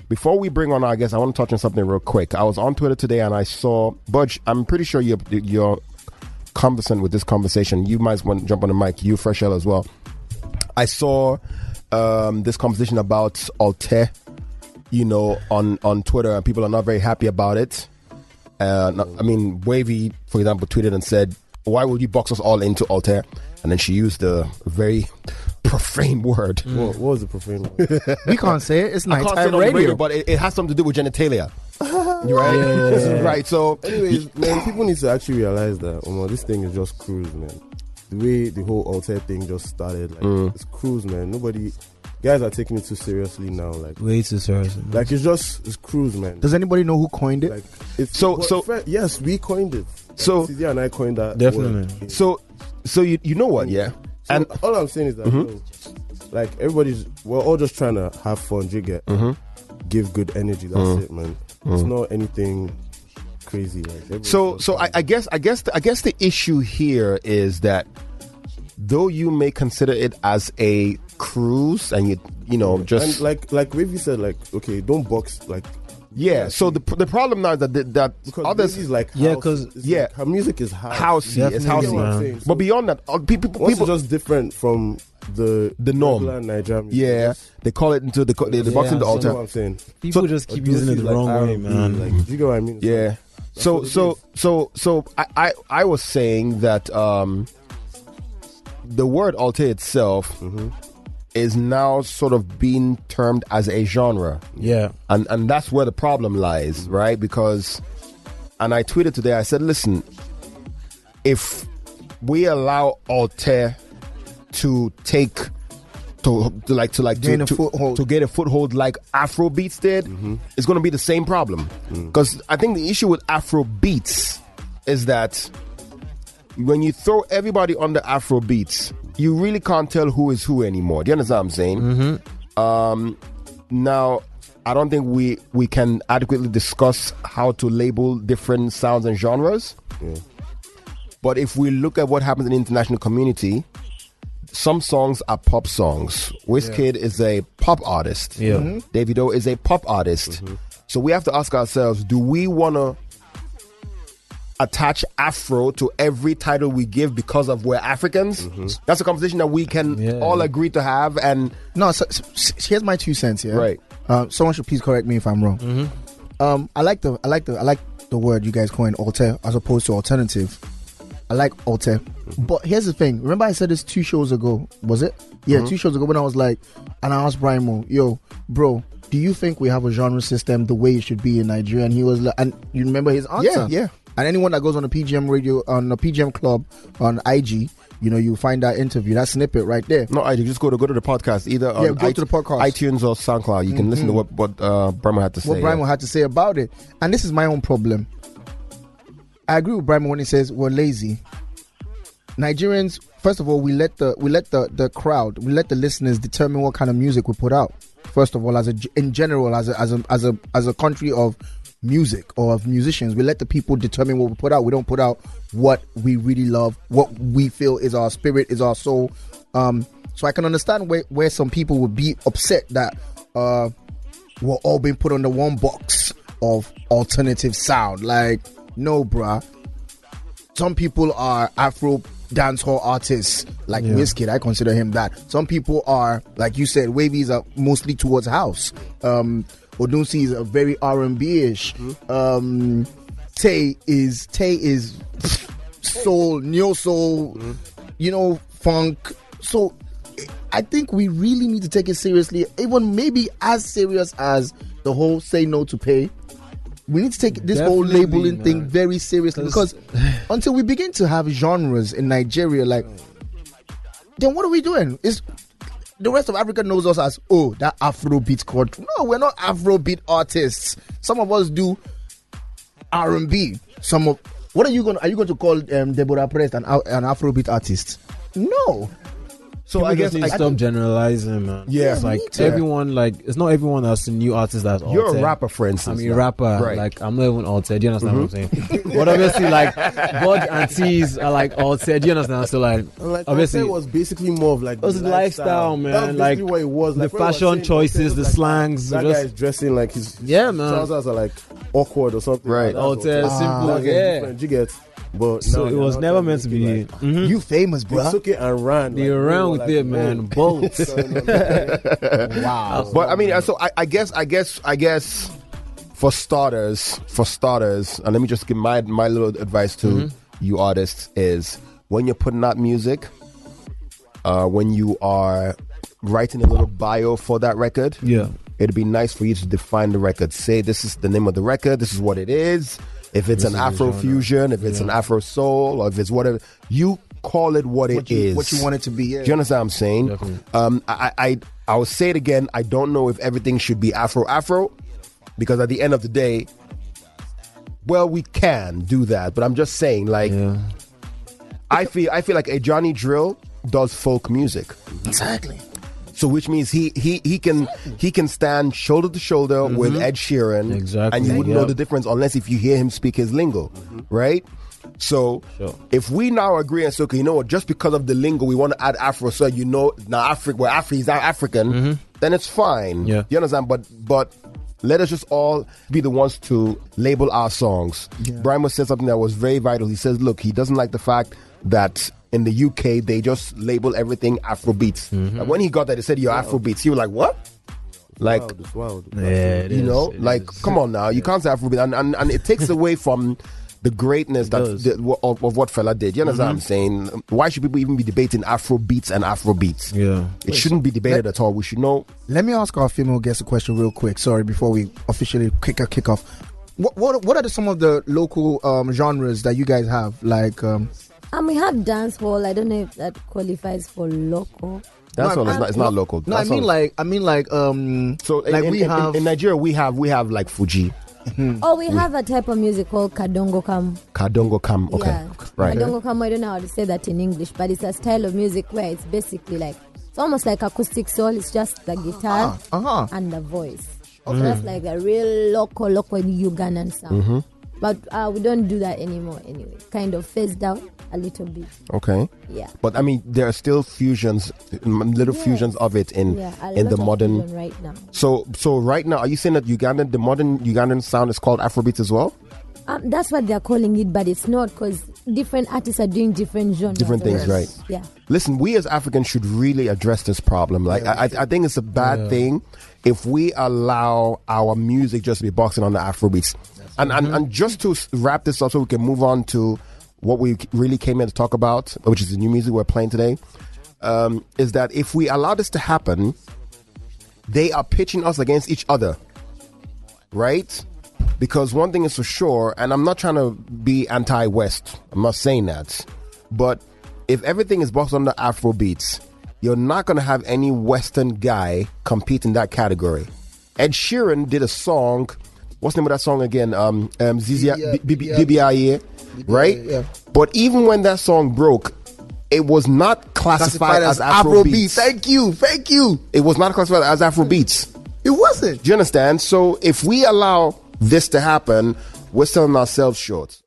Before we bring on our guest, I want to touch on something real quick. I was on Twitter today and I saw Budge. I'm pretty sure you're conversant with this conversation. You might want to jump on the mic. You, Fresh L, as well. I saw this conversation about Alte, on Twitter, and people are not very happy about it. Wavy, for example, tweeted and said, "Why would you box us all into Alte?" And then she used a very profane word. What was the profane word? We can't say it. It's nighttime radio, but it has something to do with genitalia. Right? Yeah. Right. So, anyways, man, people need to actually realize that this thing is just cruise, man. The way the whole Alte thing just started, it's cruise, man. Guys are taking it too seriously now, way too seriously. It's cruise, man. Does anybody know who coined it? Yes, we coined it. So CZ and I coined that. Definitely. Word. So you know what? Yeah. So and all I'm saying is that we're all just trying to have fun. You get give good energy. That's it, man. It's not anything crazy. I guess the issue here is that though you may consider it as a cruise, and just and like Wavy said, okay, don't box So the problem now is that because others is house, her music is housey. It's housey. But beyond that, people just different from the norm. Nigerian music. Yeah, they call it into the box into the altar. What I'm saying. People just keep using it the wrong way, man. Do you get what I mean? Yeah. So I was saying that the word Alte itself is now sort of being termed as a genre. Yeah. And that's where the problem lies, right? Because, and I tweeted today, I said, listen, if we allow Alte to get a foothold like Afrobeats did, it's going to be the same problem. Because I think the issue with Afrobeats is that when you throw everybody under Afrobeats, you really can't tell who is who anymore. Do you understand what I'm saying? Now, I don't think we can adequately discuss how to label different sounds and genres. Yeah. But if we look at what happens in the international community, some songs are pop songs. Wizkid is a pop artist. Yeah. Davido is a pop artist. So we have to ask ourselves, do we want to attach Afro to every title we give because of we're Africans? That's a conversation that we can all agree to have. And no, so here's my 2 cents here. Right. Someone should please correct me if I'm wrong. I like the word you guys coined, Alte, as opposed to alternative. I like Alte. But here's the thing. Remember I said this 2 shows ago, was it? Yeah, 2 shows ago when I was like, and I asked Brian Mo, yo, bro, do you think we have a genre system the way it should be in Nigeria? And he was like, and you remember his answer? Yeah. And anyone that goes on the PGM radio, on the PGM club on IG, you find that interview, that snippet right there. No, IG, just go to the podcast, either on go to the podcast, iTunes or SoundCloud. You can listen to what Brimo had to say. What Brimo had to say about it. And this is my own problem. I agree with Brimo when he says we're lazy. Nigerians, first of all, we let the crowd, we let the listeners determine what kind of music we put out. First of all, as a country of music or of musicians, we let the people determine what we put out. We don't put out what we really love, what we feel is our spirit, is our soul. So I can understand where some people would be upset that we're all being put under one box of alternative sound. Like, no, bruh. Some people are Afro dancehall artists, like Wizkid. I consider him that. Some people are, like you said, Wavies are mostly towards house. Odunsi is a very R&B-ish. Tay is soul, neo soul, funk. So I think we really need to take it seriously, even maybe as serious as the whole say no to pay. We need to take this whole labeling thing very seriously, because until we begin to have genres in Nigeria, then what are we doing? Is the rest of Africa knows us as, that Afrobeat country. No, we're not Afrobeat artists. Some of us do R&B. Are you going to call Deborah Prest an Afrobeat artist? No. So I guess need to stop generalizing, man. Yeah. It's like everyone, like it's not everyone that's a new artist that's you're altered. a rapper, for instance. I mean, rapper. Right. Like I'm not even altered. Do you understand what I'm saying? But obviously, like God and T's are like altered. Do you understand? So like obviously, it was basically more of like it was the lifestyle, man. That was like basically what it was. the Like, when I was fashion saying, choices, the like, slangs. That just, guy's dressing like his yeah, man. trousers are like awkward or something. Right. Like that. Altered, simple. That's Yeah. different. You get. But So now it was they're never out meant to there be. making, like, You famous, they bro. took it and ran. They like, ran were with like, it, man. Both. Wow. But I mean, so I guess for starters, and let me just give my little advice to you artists is when you're putting out music, when you are writing a little bio for that record, Yeah. it'd be nice for you to define the record. Say this is the name of the record. This is what it is. If it's an Afro fusion, if it's an Afro soul, or if it's whatever, you call it what it is. What you want it to be. Yeah. Do you understand what I'm saying? Definitely. I will say it again. I don't know if everything should be Afro, because at the end of the day, well, we can do that. But I'm just saying, like, I feel like a Johnny Drill does folk music. Exactly. So which means he can stand shoulder to shoulder with Ed Sheeran, Exactly. and you wouldn't know the difference unless if you hear him speak his lingo, right? So if we now agree and say, okay, you know what, just because of the lingo we want to add Afro, so you know now he's now African, then it's fine. Yeah. You understand? But let us just all be the ones to label our songs. Brian was said something that was very vital. He says, look, he doesn't like the fact that in the UK they just label everything Afrobeats. Like when he got that, he said, "You're Afrobeats." He was like, "What?" Like, It's wild. Yeah, it you is, know, it like, is. come on now, you can't say Afrobeat, and it takes away from the greatness does. of what fella did. You understand what I'm saying? Why should people even be debating Afrobeats and Afrobeats? Yeah. It shouldn't be debated at all. We should know. Let me ask our female guest a question real quick. Sorry, before we officially kick off. What are some of the local genres that you guys have? Like, we have dance hall. I don't know if that qualifies for local. That's all. It's not local. no, I That's mean all. like So like in Nigeria we have like Fuji, Oh, we have a type of music called Kadongo Kam. Kadongo Kam. Okay, Yeah. right. Kadongo Kam, I don't know how to say that in English, but it's a style of music where it's basically like, it's almost like acoustic soul. It's just the guitar and the voice. So that's like a real local Ugandan sound. But we don't do that anymore anyway. Kind of phased out a little bit. Okay. Yeah. But I mean, there are still fusions, little fusions of it in the modern. Right now. So right now, are you saying that the modern Ugandan sound is called Afrobeats as well? That's what they're calling it, but it's not, because different artists are doing different genres. Different things, right? Yeah. Listen, we as Africans should really address this problem. Like, I think it's a bad thing if we allow our music just to be boxing on the Afrobeats. And just to wrap this up so we can move on to what we really came here to talk about, which is the new music we're playing today, is that if we allow this to happen, they are pitching us against each other, right? Because one thing is for sure, and I'm not trying to be anti-West, I'm not saying that, but if everything is boxed under Afrobeats, you're not going to have any Western guy compete in that category. Ed Sheeran did a song, what's the name of that song again? BBIA, right? Yeah. But even when that song broke, it was not classified as Afrobeats. Thank you. It was not classified as Afrobeats. It wasn't. Do you understand? So if we allow this to happen, we're selling ourselves short.